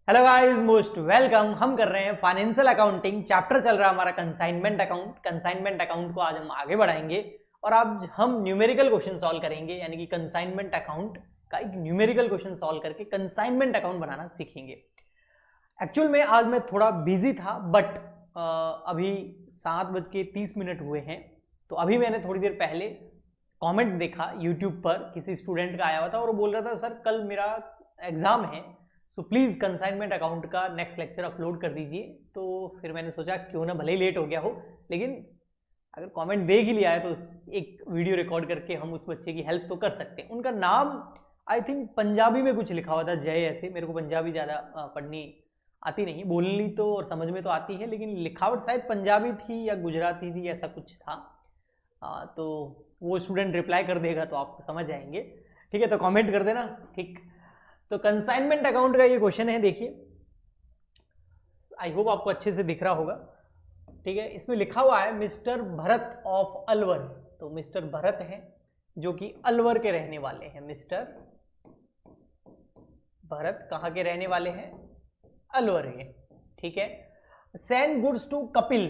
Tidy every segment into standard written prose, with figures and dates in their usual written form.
Hello guys, most welcome. हम कर रहे हैं फाइनेंशियल अकाउंटिंग चैप्टर, चल रहा है हमारा कंसाइनमेंट अकाउंट। कंसाइनमेंट अकाउंट को आज हम आगे बढ़ाएंगे और आज हम न्यूमेरिकल क्वेश्चन सॉल्व करेंगे, यानी कि कंसाइनमेंट अकाउंट का एक न्यूमेरिकल क्वेश्चन सॉल्व करके कंसाइनमेंट अकाउंट बनाना सीखेंगे। एक्चुअल में आज मैं थोड़ा बिजी था, बट अभी 7:30 हुए हैं। तो अभी मैंने थोड़ी देर पहले कमेंट देखा यूट्यूब पर, किसी स्टूडेंट का आया हुआ था और वो बोल रहा था सर कल मेरा एग्जाम है, सो प्लीज़ कंसाइनमेंट अकाउंट का नेक्स्ट लेक्चर अपलोड कर दीजिए। तो फिर मैंने सोचा क्यों ना, भले ही लेट हो गया हो, लेकिन अगर कमेंट देख ही लिया है तो एक वीडियो रिकॉर्ड करके हम उस बच्चे की हेल्प तो कर सकते हैं। उनका नाम आई थिंक पंजाबी में कुछ लिखा हुआ था, जय ऐसे। मेरे को पंजाबी ज़्यादा पढ़नी आती नहीं, बोलनी तो और समझ में तो आती है, लेकिन लिखावट शायद पंजाबी थी या गुजराती थी, ऐसा कुछ था। तो वो स्टूडेंट रिप्लाई कर देगा तो आप समझ जाएंगे। ठीक है, तो कमेंट कर देना। ठीक, तो कंसाइनमेंट अकाउंट का ये क्वेश्चन है, देखिए। आई होप आपको अच्छे से दिख रहा होगा। ठीक है, इसमें लिखा हुआ है मिस्टर भरत ऑफ अलवर। तो मिस्टर भरत हैं जो कि अलवर के रहने वाले हैं। मिस्टर भरत कहाँ के रहने वाले हैं? अलवर के। ठीक है, सेंड गुड्स टू कपिल।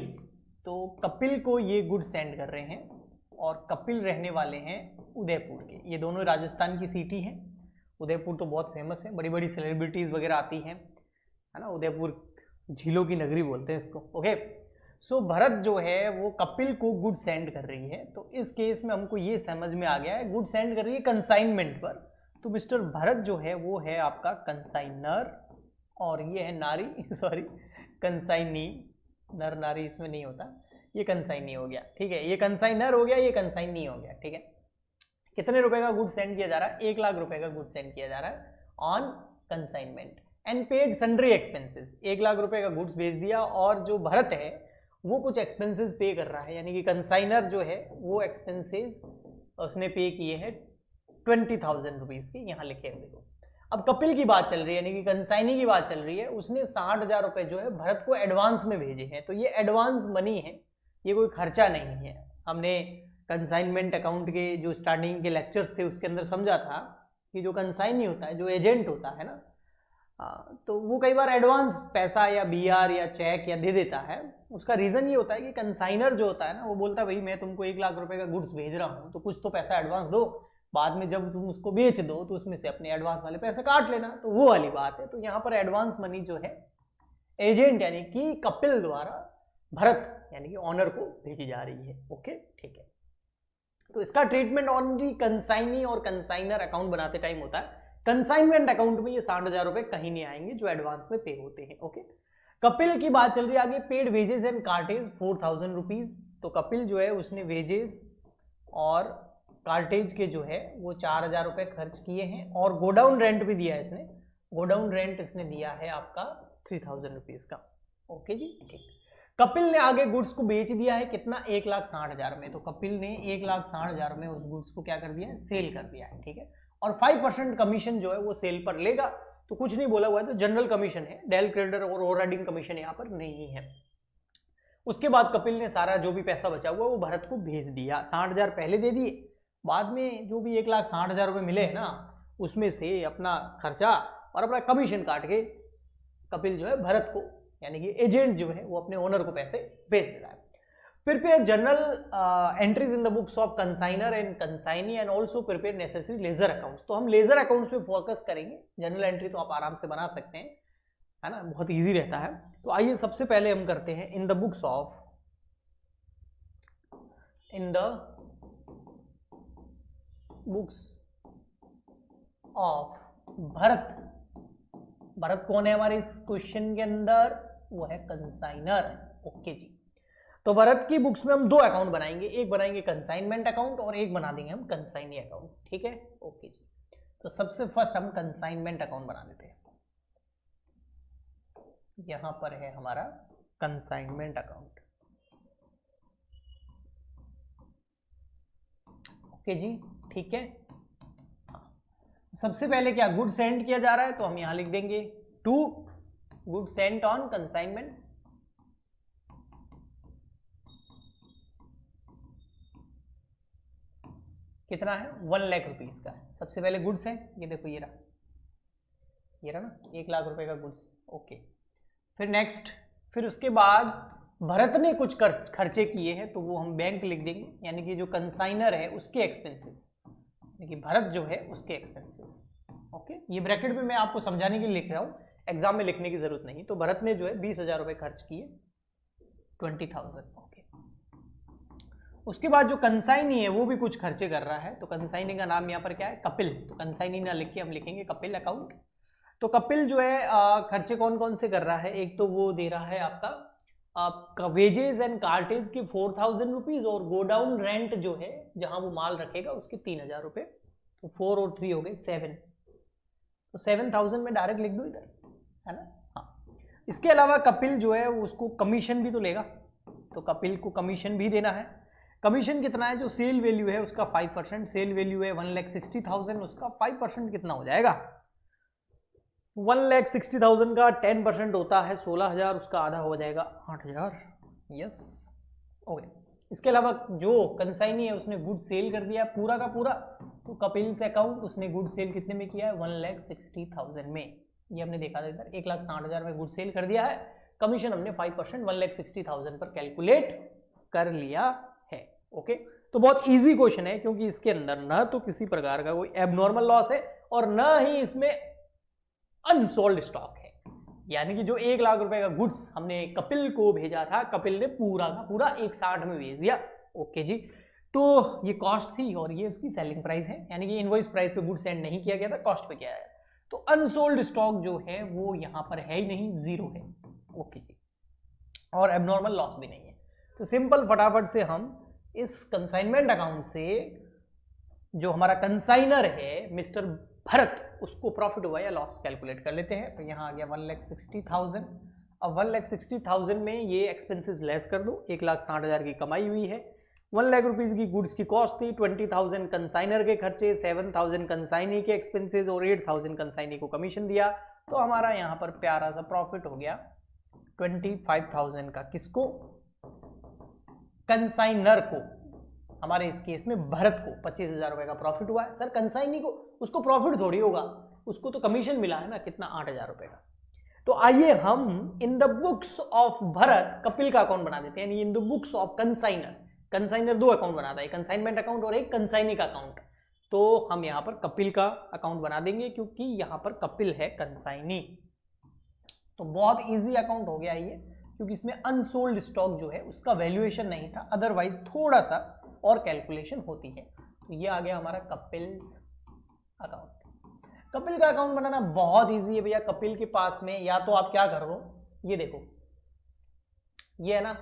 तो कपिल को ये गुड्स सेंड कर रहे हैं और कपिल रहने वाले हैं उदयपुर के। ये दोनों राजस्थान की सिटी हैं। उदयपुर तो बहुत फेमस है, बड़ी बड़ी सेलिब्रिटीज़ वगैरह आती हैं, है ना। उदयपुर झीलों की नगरी बोलते हैं इसको। ओके, सो भरत जो है वो कपिल को गुड सेंड कर रही है। तो इस केस में हमको ये समझ में आ गया है, गुड सेंड कर रही है कंसाइनमेंट पर। तो मिस्टर भरत जो है वो है आपका कंसाइनर और ये है नारी सॉरी कंसाइनी। नर नारी इसमें नहीं होता, ये कंसाइनी हो गया। ठीक है, ये कंसाइनर हो गया, ये कंसाइनी हो गया। ठीक है, कितने रुपए का गुड सेंड किया जा रहा है? 1,00,000 रुपए का गुड सेंड किया जा रहा है on consignment and paid sundry expenses. 1,00,000 रुपए का गुड्स भेज दिया और जो भरत है वो कुछ एक्सपेंसेस पे कर रहा है, यानी कि कंसाइनर जो है वो एक्सपेंसेस उसने पे किए हैं 20,000 रुपीज के, यहाँ लिखे हैं देखो। अब कपिल की बात चल रही है, यानी कि कंसाइनी की बात चल रही है। उसने 60,000 रुपए जो है भरत को एडवांस में भेजे हैं। तो ये एडवांस मनी है, ये कोई खर्चा नहीं है। हमने कंसाइनमेंट अकाउंट के जो स्टार्टिंग के लेक्चर्स थे उसके अंदर समझा था कि जो कंसाइनी होता है, जो एजेंट होता है ना, तो वो कई बार एडवांस पैसा या बीआर या चेक या दे देता है। उसका रीज़न ये होता है कि कंसाइनर जो होता है ना, वो बोलता है भाई मैं तुमको 1,00,000 रुपए का गुड्स भेज रहा हूँ, तो कुछ तो पैसा एडवांस दो, बाद में जब तुम उसको बेच दो तो उसमें से अपने एडवांस वाले पैसे काट लेना। तो वो वाली बात है। तो यहाँ पर एडवांस मनी जो है एजेंट यानी कि कपिल द्वारा भरत यानी कि ऑनर को भेजी जा रही है। ओके, ठीक है। तो इसका ट्रीटमेंट ओनली कंसाइनी और कंसाइनर अकाउंट बनाते टाइम होता है। कंसाइनमेंट अकाउंट में ये 60,000 रुपए कहीं नहीं आएंगे जो एडवांस में पे होते हैं। ओके, कपिल की बात चल रही है आगे। Paid wages and cartridge 4,000 rupees. तो कपिल जो है उसने वेजेस और कार्टेज के जो है वो 4,000 रुपए खर्च किए हैं और गोडाउन रेंट भी दिया है इसने। गोडाउन रेंट इसने दिया है आपका 3,000 रुपीज का। ओके जी, ठीक। कपिल ने आगे गुड्स को बेच दिया है कितना? 1,60,000 में। तो कपिल ने 1,60,000 में उस गुड्स को क्या कर दिया है? सेल कर दिया है। ठीक है, और 5% कमीशन जो है वो सेल पर लेगा। तो कुछ नहीं बोला हुआ है, तो जनरल कमीशन है, डेल क्रेडिटर और ओवरराइडिंग कमीशन यहाँ पर नहीं है। उसके बाद कपिल ने सारा जो भी पैसा बचा हुआ वो भरत को भेज दिया। 60,000 पहले दे दिए, बाद में जो भी 1,60,000 रुपये मिले हैं ना, उसमें से अपना खर्चा और अपना कमीशन काट के कपिल जो है भरत को यानी कि एजेंट जो है वो अपने ओनर को पैसे भेज देता है। Prepare journal entries in the books of consignor and consignee and also prepare necessary ledger accounts. तो हम लेजर अकाउंट्स पे फोकस करेंगे। जनरल एंट्री तो आप आराम से बना सकते हैं, है ना, बहुत इजी रहता है। तो आइए सबसे पहले हम करते हैं इन the books of Bharat. Bharat कौन है हमारे इस क्वेश्चन के अंदर? वो है कंसाइनर। ओके जी, तो भरत की बुक्स में हम 2 अकाउंट बनाएंगे, एक बनाएंगे कंसाइनमेंट अकाउंट और एक बना देंगे हम कंसाइनी अकाउंट। ठीक है, ओके जी। तो सबसे फर्स्ट हम कंसाइनमेंट अकाउंट बना देते हैं। यहां पर है हमारा कंसाइनमेंट अकाउंट। ओके जी, ठीक है। सबसे पहले क्या गुड सेंड किया जा रहा है, तो हम यहां लिख देंगे to good sent on consignment. कितना है? 1,00,000 रुपीज का है। सबसे पहले गुड्स है, ये देखो ये रहा। ये रहा ना 1 लाख रुपए का गुड्स। ओके, फिर नेक्स्ट, फिर उसके बाद भरत ने कुछ खर्चे किए हैं तो वो हम बैंक लिख देंगे, यानी कि जो कंसाइनर है उसके एक्सपेंसेस, यानी कि भरत जो है उसके एक्सपेंसेस। ओके, ये ब्रैकेट में मैं आपको समझाने के लिए लिख रहा हूँ, एग्जाम में लिखने की जरूरत नहीं। तो भरत ने जो है 20,000 रुपए खर्च किए, 20,000। ओके, उसके बाद जो कंसाइनी है वो भी कुछ खर्चे कर रहा है, तो कंसाइनी का नाम यहाँ पर क्या है, कपिल। तो कंसाइनी ना लिख के हम लिखेंगे कपिल अकाउंट। तो कपिल जो है खर्चे कौन कौन से कर रहा है, एक तो वो दे रहा है आपका वेजेस एंड कार्टेज के 4,000 रुपीज, और गोडाउन रेंट जो है जहां वो माल रखेगा उसके 3,000 रुपए। तो 4 और 3 हो गए 7, तो 7,000 में डायरेक्ट लिख दो इधर, है ना। हाँ, इसके अलावा कपिल जो है उसको कमीशन भी तो लेगा, तो कपिल को कमीशन भी देना है। कमीशन कितना है, जो सेल वैल्यू है उसका 5%, सेल वैल्यू है 1,60,000, उसका 5% कितना हो जाएगा, 1,60,000 का 10% होता है 16,000, उसका आधा हो जाएगा 8,000। Yes, okay. इसके अलावा जो कंसाइनी है उसने गुड सेल कर दिया पूरा का पूरा, तो कपिल से अकाउंट उसने गुड सेल कितने में किया है, 1,60,000 में। ये हमने देखा था इधर 1,60,000 में गुड सेल कर दिया है, कमीशन हमने 5% 1,60,000 पर कैलकुलेट कर लिया है। ओके, तो बहुत इजी क्वेश्चन है, क्योंकि इसके अंदर ना तो किसी प्रकार का कोई एबनॉर्मल लॉस है और ना ही इसमें अनसोल्ड स्टॉक है, यानी कि जो 1 लाख रुपए का गुड्स हमने कपिल को भेजा था, कपिल ने पूरा का पूरा 160 में भेज दिया। ओके जी, तो ये कॉस्ट थी और ये उसकी सेलिंग प्राइस है, यानी कि इनवॉइस प्राइस पे गुड्स सेंड नहीं किया गया था, कॉस्ट पे किया है। तो अनसोल्ड स्टॉक जो है वो यहाँ पर है ही नहीं, जीरो है। ओके जी, और एबनॉर्मल लॉस भी नहीं है। तो सिंपल फटाफट से हम इस कंसाइनमेंट अकाउंट से जो हमारा कंसाइनर है मिस्टर भरत, उसको प्रॉफिट हुआ या लॉस कैलकुलेट कर लेते हैं। तो यहाँ आ गया 1,60,000। अब 1,60,000 में ये एक्सपेंसेस लेस कर दो, 1,60,000 की कमाई हुई है, 1 लाख रुपीज की गुड्स की कॉस्ट थी, 20,000 कंसाइनर के खर्चे, 7,000 कंसाइनी के एक्सपेंसेस और 8,000 कंसाइनी को कमीशन दिया। तो हमारा यहाँ पर प्यारा सा प्रॉफिट हो गया 25,000 का, किसको, कंसाइनर को, हमारे इस केस में भरत को 25,000 रुपए का प्रॉफिट हुआ है। सर कंसाइनी को, उसको प्रॉफिट थोड़ी होगा, उसको तो कमीशन मिला है ना, कितना, 8,000 रुपए का। तो आइए हम in the books of Bharat Kapil का अकाउंट बना देते हैं, यानी in the books of consignor, consignor 2 account बनाता है, कंसाइनमेंट अकाउंट और एक कंसाइनी का अकाउंट। तो हम यहां पर कपिल का अकाउंट बना देंगे, क्योंकि यहां पर कपिल है कंसाइनी। तो बहुत इजी अकाउंट हो गया ये, क्योंकि इसमें अनसोल्ड स्टॉक जो है उसका वैल्यूएशन नहीं था, अदरवाइज थोड़ा सा और कैलकुलेशन होती है। तो ये आ गया हमारा कपिल्स अकाउंट। कपिल का अकाउंट बनाना बहुत इजी है भैया। कपिल के पास में या तो आप क्या कर रहे हो, ये देखो, ये है ना,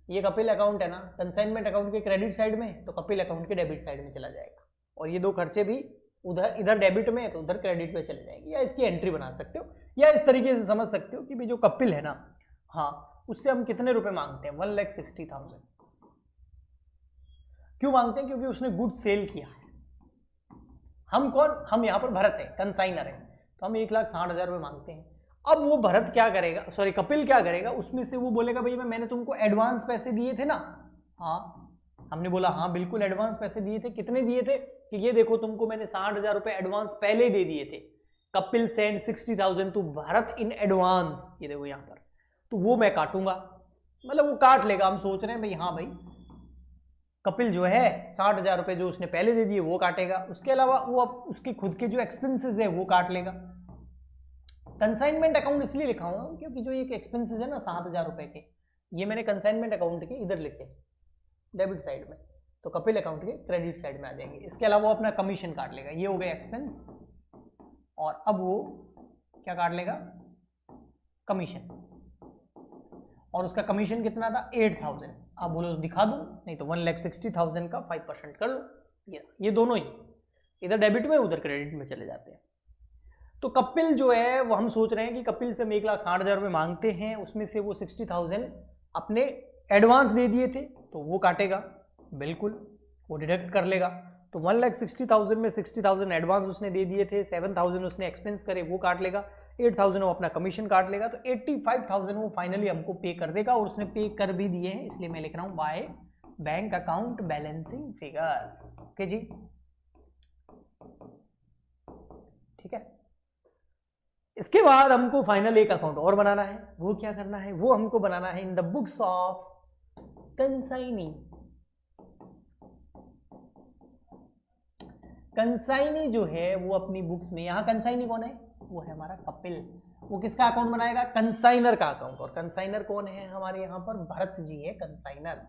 ये कपिल अकाउंट है ना, कंसाइनमेंट अकाउंट के क्रेडिट साइड में, तो कपिल अकाउंट के डेबिट साइड में चला जाएगा, और ये 2 खर्चे भी उधर, इधर डेबिट में है तो उधर क्रेडिट में चले जाएंगे। या इसकी एंट्री बना सकते हो, या इस तरीके से समझ सकते हो कि भाई जो कपिल है ना, हाँ, उससे हम कितने रुपए मांगते हैं, 1,60,000। क्यों मांगते हैं, क्योंकि उसने गुड सेल किया है। हम कौन, हम यहां पर भरत है, कंसाइनर है, तो हम 1,60,000 रुपए मांगते हैं। अब वो भरत क्या करेगा, सॉरी कपिल क्या करेगा, उसमें से वो बोलेगा भाई मैंने तुमको एडवांस पैसे दिए थे ना, हाँ, हमने बोला हाँ बिल्कुल एडवांस पैसे दिए थे। कितने दिए थे, कि ये देखो तुमको मैंने 60,000 रुपए एडवांस पहले दे दिए थे, Kapil send 60,000 to Bharat in advance, ये देखो यहाँ पर, तो वो मैं काटूंगा, मतलब वो काट लेगा। हम सोच रहे हैं भाई हाँ भाई कपिल जो है 60,000 रुपए जो उसने पहले दे दिए वो काटेगा, उसके अलावा वो अब उसके खुद के जो एक्सपेंसेस है वो काट लेगा। कंसाइनमेंट अकाउंट इसलिए लिखा हूं क्योंकि जो एक एक्सपेंसेस है ना 7,000 रुपए के, ये मैंने कंसाइनमेंट अकाउंट के इधर लिखे डेबिट साइड में, तो कपिल अकाउंट के क्रेडिट साइड में आ जाएंगे। इसके अलावा वो अपना कमीशन काट लेगा, ये हो गया एक्सपेंस, और अब वो क्या काट लेगा, कमीशन, और उसका कमीशन कितना था 8,000। आप बोलो दिखा दूं, नहीं तो 1,60,000 का 5% कर लो, ये दोनों ही इधर डेबिट में उधर क्रेडिट में चले जाते हैं। तो कपिल जो है वो हम सोच रहे हैं कि कपिल से हम 1,60,000 रुपये मांगते हैं, उसमें से वो 60,000 अपने एडवांस दे दिए थे तो वो काटेगा, बिल्कुल वो डिडक्ट कर लेगा। तो 1,60,000 में 60,000 एडवांस उसने दे दिए थे, 7,000 उसने एक्सपेंस करे वो काट लेगा, 8,000 वो अपना कमीशन काट लेगा, तो 85,000 वो फाइनली हमको पे कर देगा, और उसने पे कर भी दिए हैं, इसलिए मैं लिख रहा हूँ by bank account balancing figure. Okay ji, ठीक है। इसके बाद हमको फाइनल एक अकाउंट और बनाना है। वो क्या करना है, वो हमको बनाना है इन the books of consignee. Consignee जो है वो अपनी बुक्स में, यहां कंसाइनी कौन है, वो है हमारा कपिल। वो किसका अकाउंट बनाएगा, कंसाइनर का अकाउंट। और कंसाइनर कौन है हमारे यहां पर, भरत जी है कंसाइनर।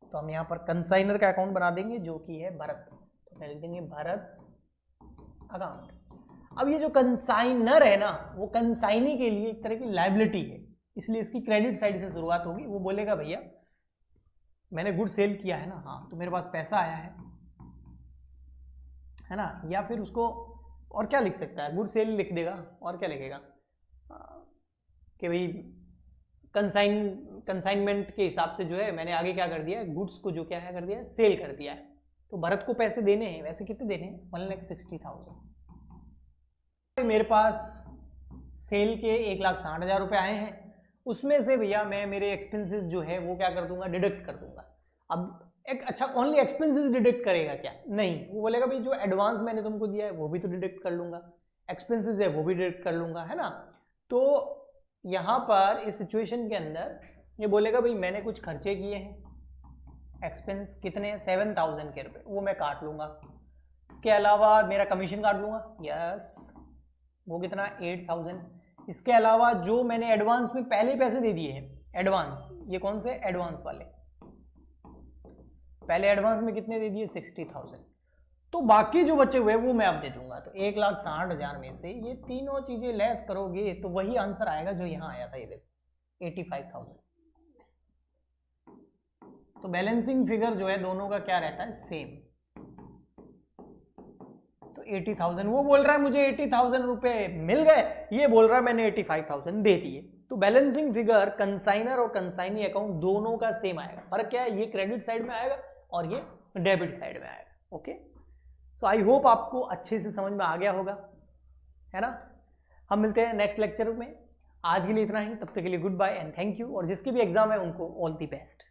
तो हम यहां पर कंसाइनर का अकाउंट बना देंगे जो कि है भरत। तो लिख देंगे भरत अकाउंट। अब ये जो कंसाइनर है ना, वो कंसाइनी के लिए एक तरह की लायबिलिटी है, इसलिए इसकी क्रेडिट साइड से शुरुआत होगी। वो बोलेगा भैया मैंने गुड सेल किया है ना, हाँ तो मेरे पास पैसा आया है ना। या फिर उसको और क्या लिख सकता है, गुड सेल लिख देगा। और क्या लिखेगा कि भाई कंसाइनमेंट के हिसाब से जो है मैंने आगे क्या कर दिया है, गुड्स को जो क्या है कर दिया है, सेल कर दिया है। तो भरत को पैसे देने हैं, वैसे कितने देने हैं, 1,60,000। मेरे पास सेल के 1,60,000 रुपये आए हैं, उसमें से भैया मैं मेरे एक्सपेंसेस जो है वो क्या कर दूंगा, डिडक्ट कर दूंगा। अब एक अच्छा ओनली एक्सपेंसेस डिडक्ट करेगा क्या, नहीं, वो बोलेगा भाई जो एडवांस मैंने तुमको दिया है वो भी तो डिडक्ट कर लूंगा, एक्सपेंसेस है वो भी डिडक्ट कर लूंगा, है ना। तो यहाँ पर इस सिचुएशन के अंदर ये बोलेगा भाई मैंने कुछ खर्चे किए हैं, एक्सपेंस कितने हैं 7,000 के रुपए, वो मैं काट लूंगा। इसके अलावा मेरा कमीशन काट लूंगा, यस, वो कितना 8,000। इसके अलावा जो मैंने एडवांस में पहले पैसे दे दिए हैं, एडवांस, ये कौन से एडवांस वाले, पहले एडवांस में कितने दे दिए 60,000। तो बाकी जो बचे हुए वो मैं अब दे दूंगा। तो 1,60,000 में से ये तीनों चीजें लेस करोगे तो वही आंसर आएगा जो यहां आया था, ये देखो 85,000। तो बैलेंसिंग फिगर जो है दोनों का क्या रहता है, सेम। तो 80,000, वो बोल रहा है मुझे 80,000 रुपए मिल गए, ये बोल रहा है मैंने 85,000 दे दिए। तो बैलेंसिंग फिगर कंसाइनर और कंसाइनी अकाउंट दोनों का सेम आएगा। फर्क क्या है, ये क्रेडिट साइड में आएगा और ये डेबिट साइड में आएगा। ओके, सो आई होप आपको अच्छे से समझ में आ गया होगा, है ना। हम मिलते हैं नेक्स्ट लेक्चर में। आज के लिए इतना ही, तब तक के लिए goodbye and thank you. और जिसके भी एग्जाम है उनको ऑल दी बेस्ट।